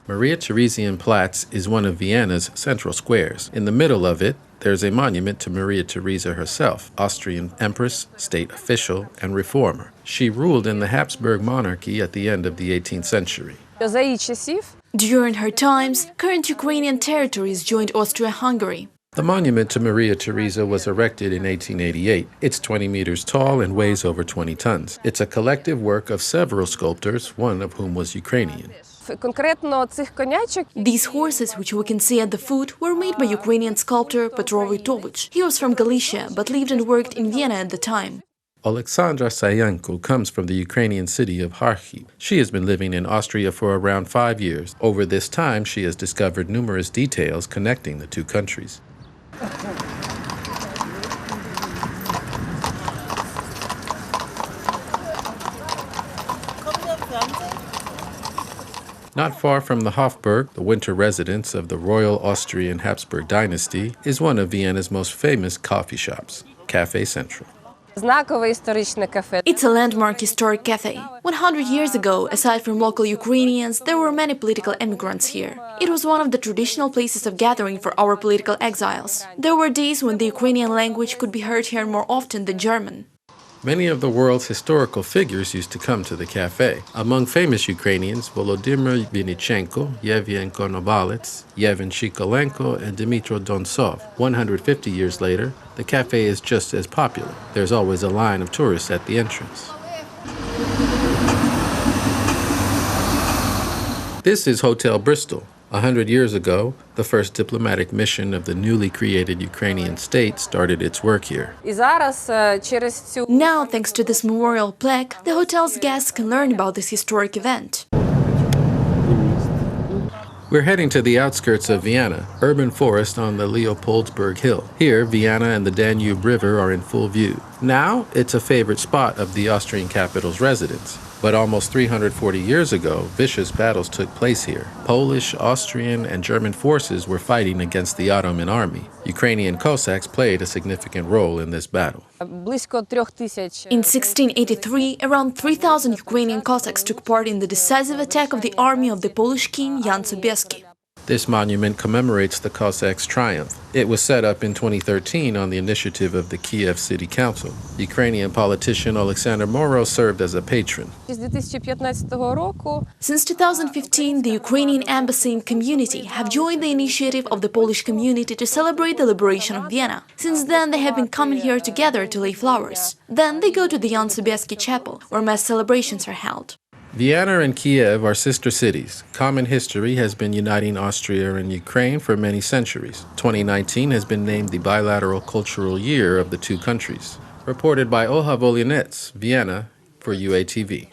Maria Theresienplatz is one of Vienna's central squares. In the middle of it, there's a monument to Maria Theresa herself, Austrian empress, state official, and reformer. She ruled in the Habsburg monarchy at the end of the 18th century. During her times, current Ukrainian territories joined Austria-Hungary. The monument to Maria Theresa was erected in 1888. It's 20 meters tall and weighs over 20 tons. It's a collective work of several sculptors, one of whom was Ukrainian. These horses, which we can see at the foot, were made by Ukrainian sculptor Petro Wojtowicz. He was from Galicia, but lived and worked in Vienna at the time. Oleksandra Sayenko comes from the Ukrainian city of Kharkiv. She has been living in Austria for around 5 years. Over this time, she has discovered numerous details connecting the two countries. Not far from the Hofburg, the winter residence of the Royal Austrian Habsburg dynasty, is one of Vienna's most famous coffee shops, Café Central. It's a landmark historic cafe. 100 years ago, aside from local Ukrainians, there were many political immigrants here. It was one of the traditional places of gathering for our political exiles. There were days when the Ukrainian language could be heard here more often than German. Many of the world's historical figures used to come to the cafe. Among famous Ukrainians, Volodymyr Vinichenko, Yevhen Konovalets, Yevhen Shikolenko, and Dmitro Donsov. 150 years later, the cafe is just as popular. There's always a line of tourists at the entrance. This is Hotel Bristol. 100 years ago, the first diplomatic mission of the newly created Ukrainian state started its work here. Now, thanks to this memorial plaque, the hotel's guests can learn about this historic event. We're heading to the outskirts of Vienna, urban forest on the Leopoldsburg hill. Here, Vienna and the Danube River are in full view. Now, it's a favorite spot of the Austrian capital's residents. But almost 340 years ago, vicious battles took place here. Polish, Austrian, and German forces were fighting against the Ottoman army. Ukrainian Cossacks played a significant role in this battle. In 1683, around 3,000 Ukrainian Cossacks took part in the decisive attack of the army of the Polish king Jan Sobieski. This monument commemorates the Cossacks' triumph. It was set up in 2013 on the initiative of the Kiev City Council. Ukrainian politician Oleksandr Moro served as a patron. Since 2015, the Ukrainian embassy and community have joined the initiative of the Polish community to celebrate the liberation of Vienna. Since then, they have been coming here together to lay flowers. Then they go to the Jan Sobieski Chapel, where mass celebrations are held. Vienna and Kiev are sister cities. Common history has been uniting Austria and Ukraine for many centuries. 2019 has been named the Bilateral Cultural Year of the two countries. Reported by Olha Volinets, Vienna, for UATV.